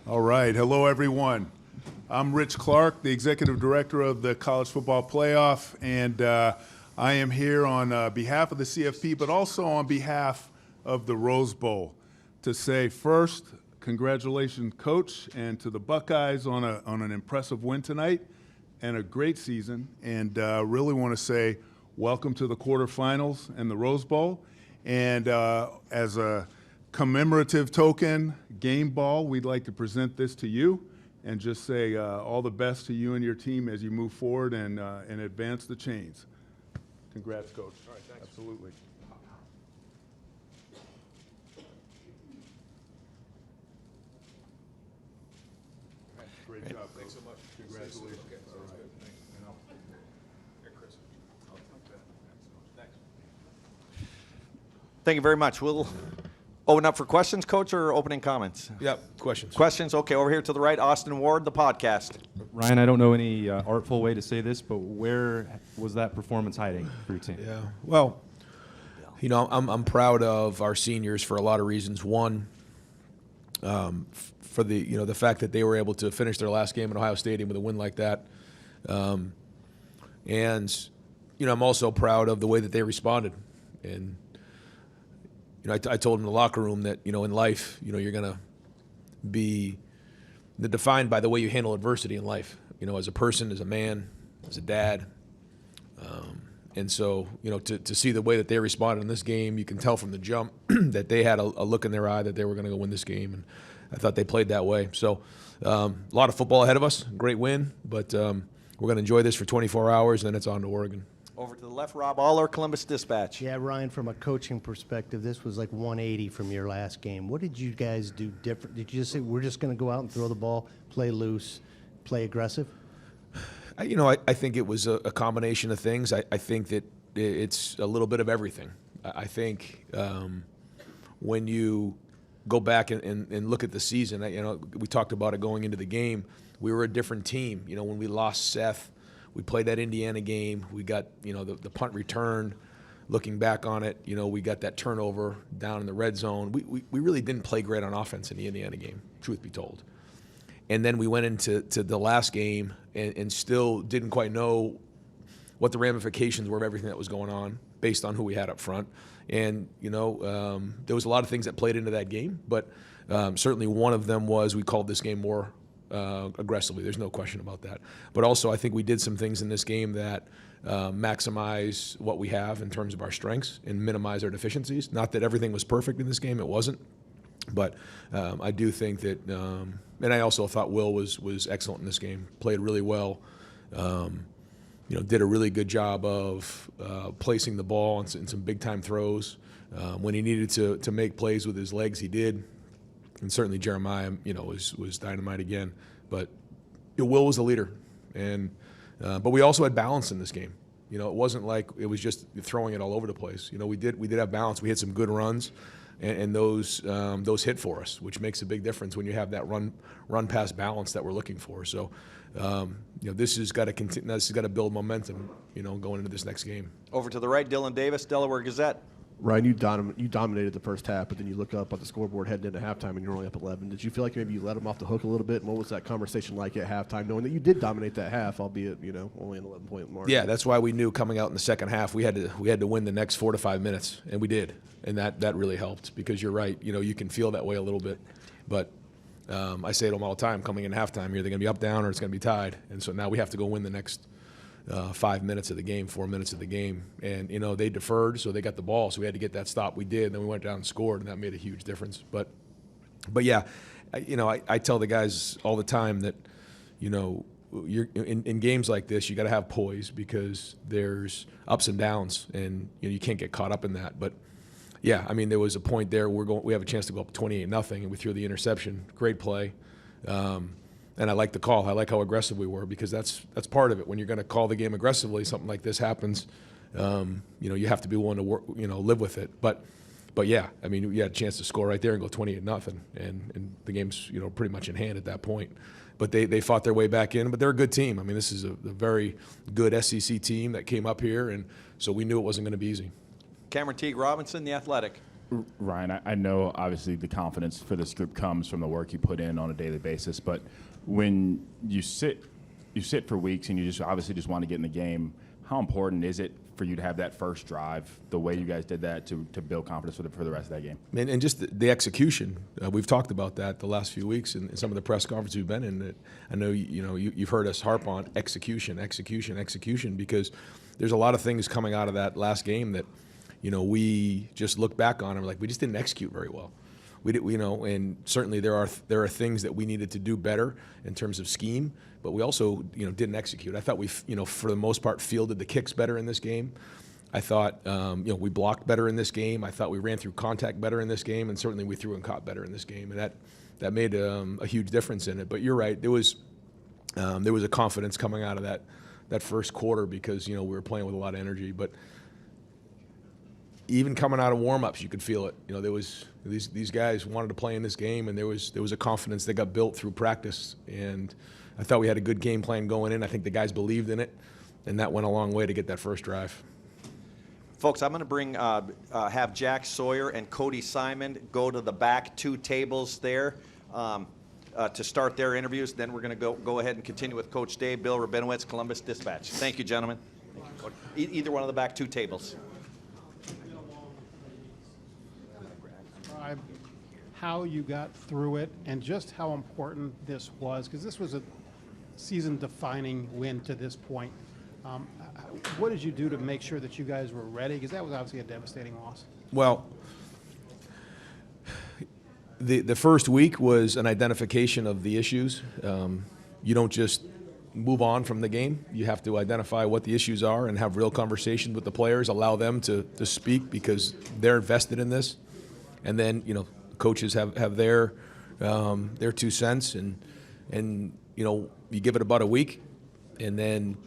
All right. Hello, everyone. I'm Rich Clark, the Executive Director of the College Football Playoff, and I am here on behalf of the CFP, but also on behalf of the Rose Bowl to say first, congratulations, Coach, and to the Buckeyes on an impressive win tonight and a great season. And really want to say welcome to the quarterfinals and the Rose Bowl. And as a commemorative token, game ball, we'd like to present this to you and just say all the best to you and your team as you move forward and advance the chains. Congrats, Coach. All right, thanks. Absolutely. Great job, Coach. Thanks so much. Congratulations. Okay, All right. good. Thanks. Here, Chris. Thanks. Thank you very much. We'll open up for questions, Coach, or opening comments? Yep, questions. Questions? Okay, over here to the right, Austin Ward, the podcast. Ryan, I don't know any artful way to say this, but where was that performance hiding for your team? Yeah, well, you know, I'm proud of our seniors for a lot of reasons. One, for the fact that they were able to finish their last game at Ohio Stadium with a win like that, and I'm also proud of the way that they responded. And I told them in the locker room that in life, you're gonna be defined by the way you handle adversity in life. As a person, as a man, as a dad. And so, to see the way that they responded in this game, you can tell from the jump that they had a look in their eye that they were going to go win this game. And I thought they played that way. So a lot of football ahead of us. Great win. But we're going to enjoy this for 24 hours, and then it's on to Oregon. Over to the left, Rob Aller, Columbus Dispatch. Yeah, Ryan, from a coaching perspective, this was like 180 from your last game. What did you guys do different? Did you just say, we're just going to go out and throw the ball, play loose, play aggressive? I think it was a combination of things. I think that it's a little bit of everything. I think when you go back and look at the season, we talked about it going into the game. We were a different team. When we lost Seth, we played that Indiana game. We got, the punt return. Looking back on it, we got that turnover down in the red zone. We really didn't play great on offense in the Indiana game, truth be told. And then we went into the last game and still didn't quite know what the ramifications were of everything that was going on based on who we had up front. And, there was a lot of things that played into that game, but certainly one of them was we called this game more aggressively. There's no question about that. But also I think we did some things in this game that maximize what we have in terms of our strengths and minimize our deficiencies. Not that everything was perfect in this game. It wasn't. But I do think that, and I also thought Will was excellent in this game. Played really well. Did a really good job of placing the ball in some big time throws. When he needed to make plays with his legs, he did. And certainly Jeremiah, was dynamite again. But Will was the leader, but we also had balance in this game. It wasn't like it was just throwing it all over the place. We did have balance. We had some good runs. And those hit for us, which makes a big difference when you have that run pass balance that we're looking for. So, this has got to continue. This has got to build momentum, going into this next game. Over to the right, Dylan Davis, Delaware Gazette. Ryan, you dominated the first half, but then you look up at the scoreboard heading into halftime and you're only up 11. Did you feel like maybe you let them off the hook a little bit? And what was that conversation like at halftime, knowing that you did dominate that half, albeit only an 11-point margin? Yeah, that's why we knew coming out in the second half we had to win the next 4 to 5 minutes, and we did, and that really helped because you're right. You can feel that way a little bit, but I say to them all the time, coming in halftime, you're either going to be up, down, or it's going to be tied, and so now we have to go win the next 5 minutes of the game, 4 minutes of the game. And, they deferred, so they got the ball, so we had to get that stop. We did, and then we went down and scored, and that made a huge difference. But yeah, I tell the guys all the time that, you're in games like this, you got to have poise because there's ups and downs, and you can't get caught up in that. But yeah, there was a point there we have a chance to go up 28-0, and we threw the interception. Great play. And I like the call. I like how aggressive we were because that's part of it. When you're going to call the game aggressively, something like this happens. You have to be willing to work, live with it. But yeah, you had a chance to score right there and go 28-0, and the game's pretty much in hand at that point. But they fought their way back in. But they're a good team. This is a very good SEC team that came up here, and so we knew it wasn't going to be easy. Cameron Teague Robinson, The Athletic. Ryan, I know obviously the confidence for this group comes from the work you put in on a daily basis, but when you sit for weeks and you just obviously just want to get in the game, how important is it for you to have that first drive, the way you guys did that, to build confidence for the rest of that game? And just the execution. We've talked about that the last few weeks in some of the press conferences we've been in. That I know you've heard us harp on execution, because there's a lot of things coming out of that last game that we just look back on and we're like, we just didn't execute very well. We did, and certainly there are things that we needed to do better in terms of scheme, but we also didn't execute. I thought we for the most part fielded the kicks better in this game. I thought we blocked better in this game. I thought we ran through contact better in this game, and certainly we threw and caught better in this game, and that made a huge difference in it. But you're right, there was a confidence coming out of that first quarter because we were playing with a lot of energy, but. Even coming out of warm-ups, you could feel it. There was these guys wanted to play in this game, and there was a confidence that got built through practice. And I thought we had a good game plan going in. I think the guys believed in it, and that went a long way to get that first drive. Folks, I'm going to have Jack Sawyer and Cody Simon go to the back two tables there to start their interviews. Then we're going to go ahead and continue with Coach Dave, Bill Rabinowitz, Columbus Dispatch. Thank you, gentlemen. Either one of the back two tables. How you got through it and just how important this was, because this was a season-defining win to this point. What did you do to make sure that you guys were ready? Because that was obviously a devastating loss. Well, the first week was an identification of the issues. You don't just move on from the game. You have to identify what the issues are and have real conversations with the players, allow them to speak because they're invested in this. And then, coaches have their 2 cents, and you give it about a week, and then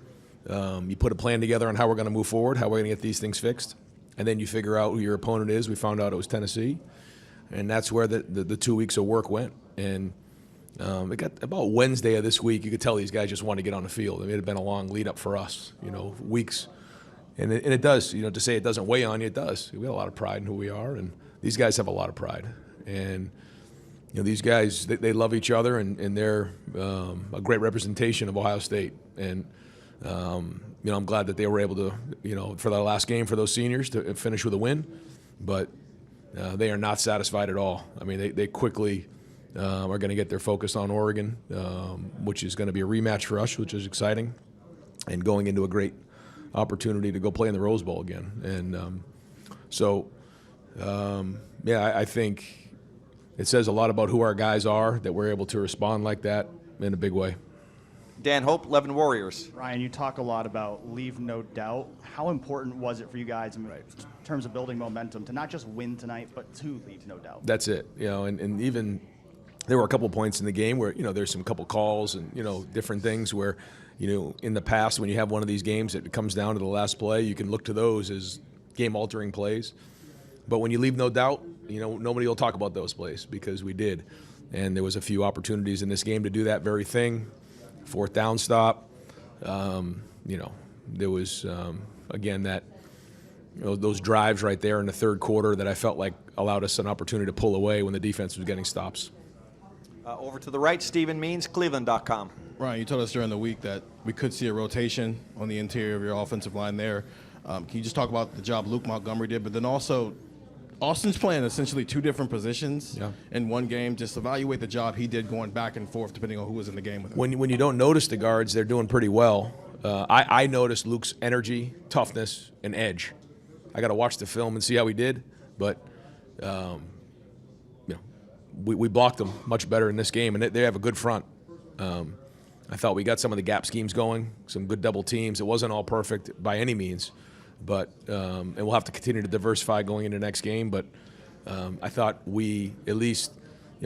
you put a plan together on how we're going to move forward, how we're going to get these things fixed, and then you figure out who your opponent is. We found out it was Tennessee, and that's where the 2 weeks of work went. And it got about Wednesday of this week, you could tell these guys just wanted to get on the field. I mean, it had been a long lead up for us, weeks, and it does. To say it doesn't weigh on you, it does. We have a lot of pride in who we are, and these guys have a lot of pride. And these guys, they love each other, and they're a great representation of Ohio State. And I'm glad that they were able to, for the last game for those seniors to finish with a win. But they are not satisfied at all. I mean, they quickly are going to get their focus on Oregon, which is going to be a rematch for us, which is exciting, and going into a great opportunity to go play in the Rose Bowl again. And I think it says a lot about who our guys are that we're able to respond like that in a big way. Dan Hope, Levin Warriors. Ryan, you talk a lot about leave no doubt. How important was it for you guys in terms of building momentum to not just win tonight, but to leave no doubt? That's it. And even there were a couple points in the game where, there's some couple calls and, different things where, in the past when you have one of these games that comes down to the last play, you can look to those as game-altering plays. But when you leave no doubt, nobody will talk about those plays because we did. And there was a few opportunities in this game to do that very thing. Fourth down stop. There was, again, that those drives right there in the third quarter that I felt like allowed us an opportunity to pull away when the defense was getting stops. Over to the right, Stephen Means, Cleveland.com. Ryan, you told us during the week that we could see a rotation on the interior of your offensive line there. Can you just talk about the job Luke Montgomery did, but then also Austin's playing essentially two different positions in one game. Just evaluate the job he did going back and forth depending on who was in the game with him. When you don't notice the guards, they're doing pretty well. I noticed Luke's energy, toughness, and edge. I got to watch the film and see how he did, but we blocked them much better in this game, and they have a good front. I thought we got some of the gap schemes going, some good double teams. It wasn't all perfect by any means, but and we'll have to continue to diversify going into the next game. But I thought we at least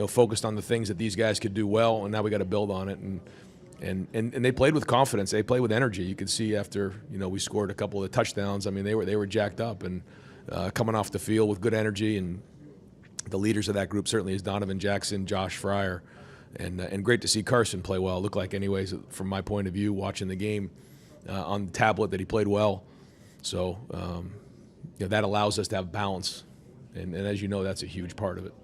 focused on the things that these guys could do well, and now we got to build on it. And they played with confidence. They played with energy. You could see after we scored a couple of touchdowns. I mean, they were jacked up and coming off the field with good energy. And the leaders of that group certainly is Donovan Jackson, Josh Fryer, and great to see Carson play well. It looked like, anyways, from my point of view, watching the game on the tablet, that he played well. So that allows us to have balance And as you know, that's a huge part of it.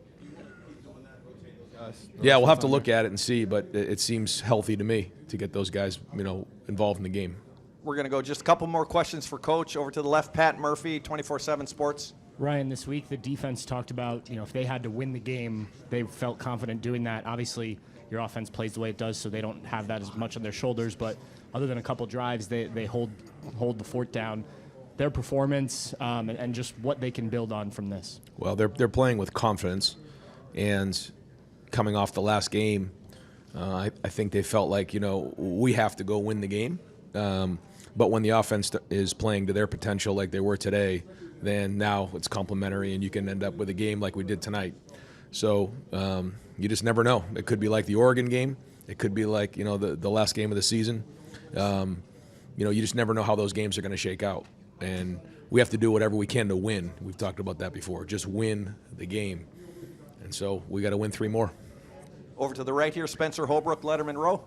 Yeah, we'll have to look at it and see, but it seems healthy to me to get those guys, involved in the game. We're going to go just a couple more questions for Coach. Over to the left, Pat Murphy, 24/7 Sports. Ryan, this week the defense talked about, if they had to win the game, they felt confident doing that. Obviously, your offense plays the way it does, so they don't have that as much on their shoulders. But other than a couple drives, they hold the fort down. Their performance and just what they can build on from this. Well, they're playing with confidence, and coming off the last game, I think they felt like, we have to go win the game. But when the offense is playing to their potential like they were today, then now it's complementary, and you can end up with a game like we did tonight. So you just never know. It could be like the Oregon game. It could be like, the last game of the season. You just never know how those games are going to shake out. And we have to do whatever we can to win. We've talked about that before. Just win the game. And so we got to win 3 more. Over to the right here, Spencer Holbrook, Letterman Row.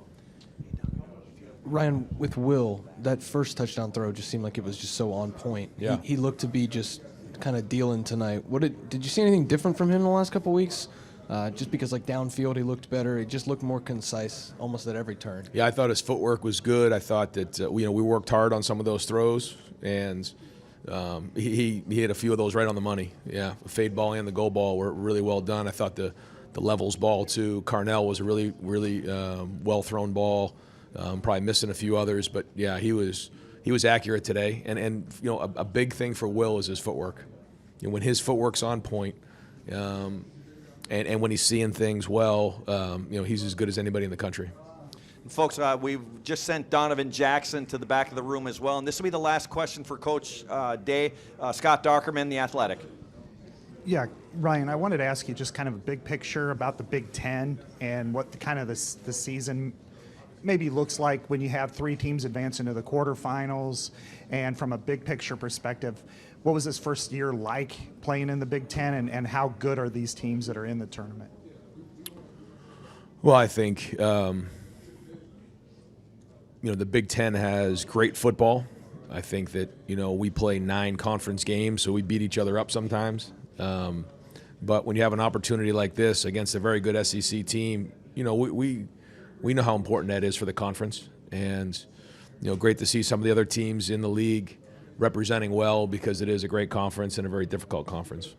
Ryan, with Will, that first touchdown throw just seemed like it was just so on point. Yeah. He looked to be just kind of dealing tonight. Did you see anything different from him in the last couple of weeks? Just because, downfield, he looked better. He just looked more concise almost at every turn. Yeah, I thought his footwork was good. I thought that we worked hard on some of those throws, and he hit a few of those right on the money. Yeah, the fade ball and the goal ball were really well done. I thought the levels ball too. Carnell was a really well thrown ball. Probably missing a few others, but yeah, he was accurate today. And a big thing for Will is his footwork. When his footwork's on point. And when he's seeing things well, he's as good as anybody in the country. Folks, we've just sent Donovan Jackson to the back of the room as well. And this will be the last question for Coach Day. Scott Dockerman, The Athletic. Yeah, Ryan, I wanted to ask you just kind of a big picture about the Big Ten and what the season maybe looks like when you have 3 teams advance into the quarterfinals. And from a big picture perspective, what was this first year like playing in the Big Ten, and how good are these teams that are in the tournament? Well, I think the Big Ten has great football. I think that we play 9 conference games, so we beat each other up sometimes. But when you have an opportunity like this against a very good SEC team, we know how important that is for the conference, and great to see some of the other teams in the league representing well, because it is a great conference and a very difficult conference.